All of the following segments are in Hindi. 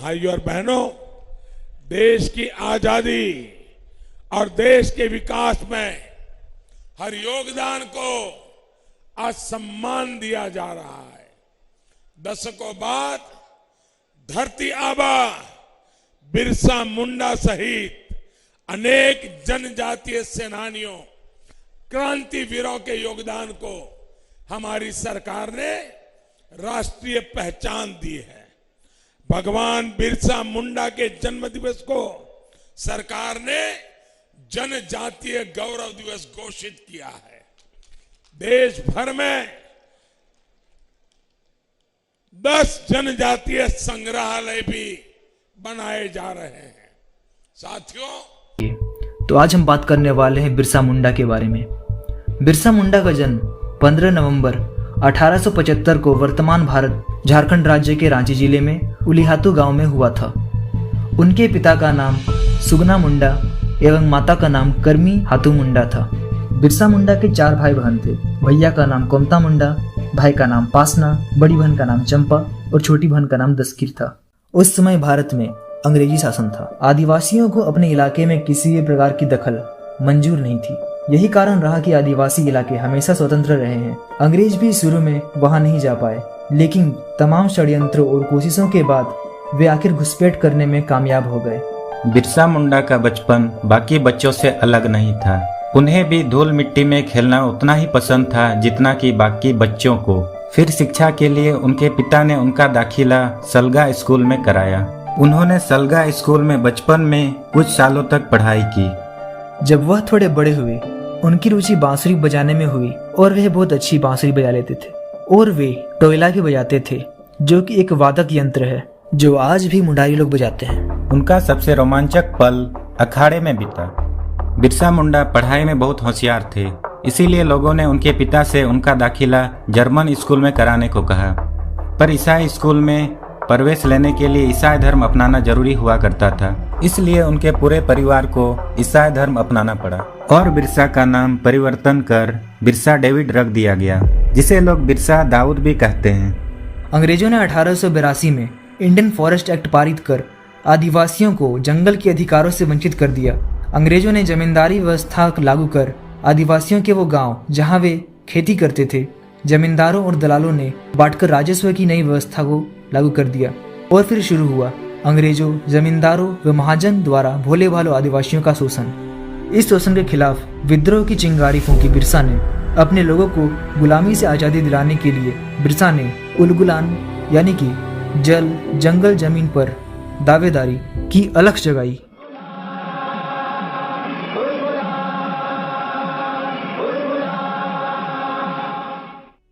भाइयों और बहनों, देश की आजादी और देश के विकास में हर योगदान को आज सम्मान दिया जा रहा है। दशकों बाद धरती आबा बिरसा मुंडा सहित अनेक जनजातीय सेनानियों, क्रांतिवीरों के योगदान को हमारी सरकार ने राष्ट्रीय पहचान दी है। भगवान बिरसा मुंडा के जन्म दिवस को सरकार ने जनजातीय गौरव दिवस घोषित किया है। देश भर में 10 जनजातीय संग्रहालय भी बनाए जा रहे हैं। साथियों, तो आज हम बात करने वाले हैं बिरसा मुंडा के बारे में। बिरसा मुंडा का जन्म 15 नवंबर 1875 को वर्तमान भारत झारखंड राज्य के रांची जिले में उलिहातू गांव में हुआ था। उनके पिता का नाम सुगना मुंडा एवं माता का नाम करमी हातू मुंडा था। बिरसा मुंडा के 4 भाई बहन थे। भैया का नाम कोमता मुंडा, भाई का नाम पासना, बड़ी बहन का नाम चंपा और छोटी बहन का नाम दस्किर था। उस समय भारत में अंग्रेजी शासन था। आदिवासियों को अपने इलाके में किसी भी प्रकार की दखल मंजूर नहीं थी। यही कारण रहा कि आदिवासी इलाके हमेशा स्वतंत्र रहे हैं। अंग्रेज भी शुरू में वहां नहीं जा पाए, लेकिन तमाम षड्यंत्रों और कोशिशों के बाद वे आखिर घुसपैठ करने में कामयाब हो गए। बिरसा मुंडा का बचपन बाकी बच्चों से अलग नहीं था। उन्हें भी धूल मिट्टी में खेलना उतना ही पसंद था जितना कि बाकी बच्चों को। फिर शिक्षा के लिए उनके पिता ने उनका दाखिला सलगा स्कूल में कराया। उन्होंने सलगा स्कूल में बचपन में कुछ सालों तक पढ़ाई की। जब वह थोड़े बड़े हुए, उनकी रुचि बांसुरी बजाने में हुई और वे बहुत अच्छी बांसुरी बजा लेते थे। और वे टोयला भी बजाते थे, जो कि एक वादक यंत्र है जो आज भी मुंडारी लोग बजाते हैं। उनका सबसे रोमांचक पल अखाड़े में बीता। बिरसा मुंडा पढ़ाई में बहुत होशियार थे, इसीलिए लोगों ने उनके पिता से उनका दाखिला जर्मन स्कूल में कराने को कहा। पर ईसाई स्कूल में प्रवेश लेने के लिए ईसाई धर्म अपनाना जरूरी हुआ करता था, इसलिए उनके पूरे परिवार को ईसाई धर्म अपनाना पड़ा और बिरसा का नाम परिवर्तन कर बिरसा डेविड रख दिया गया, जिसे लोग बिरसा दाऊद भी कहते हैं। अंग्रेजों ने 1882 में इंडियन फॉरेस्ट एक्ट पारित कर आदिवासियों को जंगल के अधिकारों से वंचित कर दिया। अंग्रेजों ने जमींदारी व्यवस्था लागू कर आदिवासियों के वो गांव जहां वे खेती करते थे, जमींदारों और दलालों ने बांटकर राजस्व की नई व्यवस्था को लागू कर दिया। और फिर शुरू हुआ अंग्रेजों, जमींदारों व महाजन द्वारा भोले भाले आदिवासियों का शोषण। इस शोषण के खिलाफ विद्रोह की चिंगारी फूंकी बिरसा ने। अपने लोगों को गुलामी से आज़ादी दिलाने के लिए बिरसा ने उलगुलान यानी कि जल, जंगल, जमीन पर दावेदारी की अलख जगाई।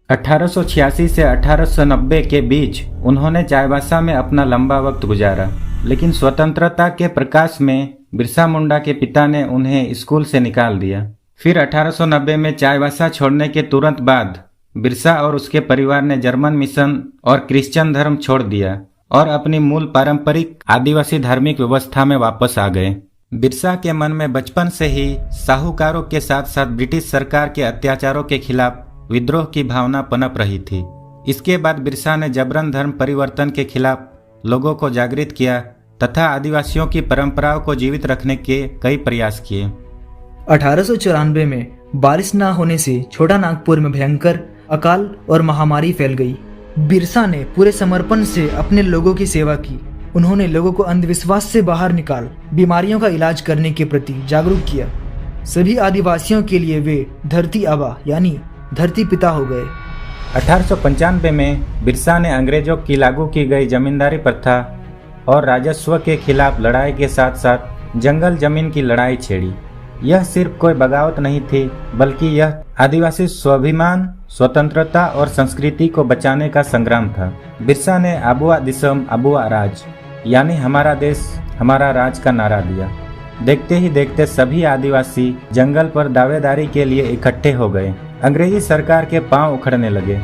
अठारह से 1890 के बीच उन्होंने चाईबासा में अपना लंबा वक्त गुजारा, लेकिन स्वतंत्रता के प्रकाश में बिरसा मुंडा के पिता ने उन्हें स्कूल से निकाल दिया। फिर 1890 में चाईबासा छोड़ने के तुरंत बाद बिरसा और उसके परिवार ने जर्मन मिशन और क्रिश्चियन धर्म छोड़ दिया और अपनी मूल पारंपरिक आदिवासी धार्मिक व्यवस्था में वापस आ गए। बिरसा के मन में बचपन से ही साहूकारों के साथ साथ ब्रिटिश सरकार के अत्याचारों के खिलाफ विद्रोह की भावना पनप रही थी। इसके बाद बिरसा ने जबरन धर्म परिवर्तन के खिलाफ लोगों को जागृत किया तथा आदिवासियों की परंपराओं को जीवित रखने के कई प्रयास किए। 1894 में बारिश न होने से छोटा नागपुर में भयंकर अकाल और महामारी फैल गई। बिरसा ने पूरे समर्पण से अपने लोगों की सेवा की। उन्होंने लोगों को अंधविश्वास से बाहर निकाल बीमारियों का इलाज करने के प्रति जागरूक किया। सभी आदिवासियों के लिए वे धरती आबा यानी धरती पिता हो गए। 1895 में बिरसा ने अंग्रेजों की लागू की गई जमींदारी प्रथा और राजस्व के खिलाफ लड़ाई के साथ साथ जंगल जमीन की लड़ाई छेड़ी। यह सिर्फ कोई बगावत नहीं थी, बल्कि यह आदिवासी स्वाभिमान, स्वतंत्रता और संस्कृति को बचाने का संग्राम था। बिरसा ने आबुआ दिसम आबुआ राज यानी हमारा देश हमारा राज का नारा दिया। देखते ही देखते सभी आदिवासी जंगल पर दावेदारी के लिए इकट्ठे हो गए। अंग्रेजी सरकार के पांव उखड़ने लगे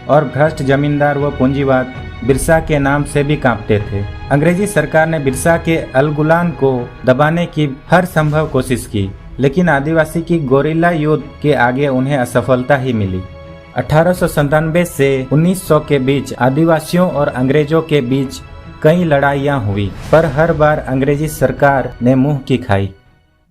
और भ्रष्ट जमींदार व पूंजीवाद बिरसा के नाम से भी कांपते थे। अंग्रेजी सरकार ने बिरसा के अलगुलान को दबाने की हर संभव कोशिश की, लेकिन आदिवासी की गोरिल्ला युद्ध के आगे उन्हें असफलता ही मिली। 1897 से 1900 के बीच आदिवासियों और अंग्रेजों के बीच कई लड़ाइयाँ हुई, पर हर बार अंग्रेजी सरकार ने मुंह की खाई।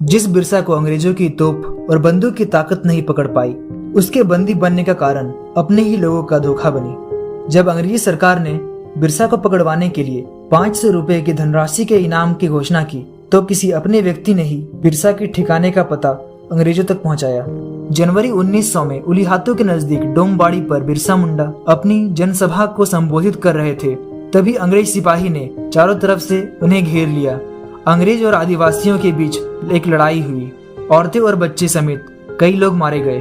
जिस बिरसा को अंग्रेजों की तोप और बंदूक की ताकत नहीं पकड़ पाई, उसके बंदी बनने का कारण अपने ही लोगों का धोखा बनी। जब अंग्रेजी सरकार ने बिरसा को पकड़वाने के लिए 500 रुपए की धनराशि के इनाम की घोषणा की, तो किसी अपने व्यक्ति ने ही बिरसा के ठिकाने का पता अंग्रेजों तक पहुंचाया। जनवरी 1900 में उलीहातू के नजदीक डोमबाड़ी पर बिरसा मुंडा अपनी जनसभा को संबोधित कर रहे थे। तभी अंग्रेज सिपाही ने चारों तरफ से उन्हें घेर लिया। अंग्रेज और आदिवासियों के बीच एक लड़ाई हुई। औरतें और बच्चे समेत कई लोग मारे गए।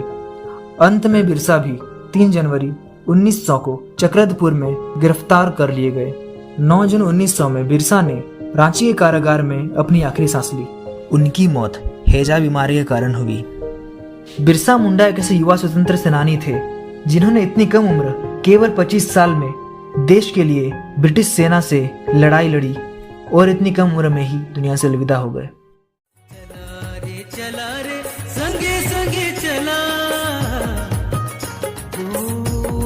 अंत में बिरसा भी 3 जनवरी 1900 को चक्रधपुर में गिरफ्तार कर लिए गए। 9 जून 1900 में बिरसा ने रांची के कारागार में अपनी आखिरी सांस ली। उनकी मौत हैजा बीमारी के कारण हुई। बिरसा मुंडा एक ऐसे युवा स्वतंत्र सेनानी थे जिन्होंने इतनी कम उम्र, केवल 25 साल में देश के लिए ब्रिटिश सेना से लड़ाई लड़ी और इतनी कम उम्र में ही दुनिया से अलविदा हो गए। चला रे संगे संगे चला,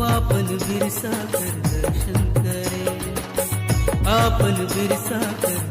आपन बिरसा कर दर्शन करे, आपन बिरसा कर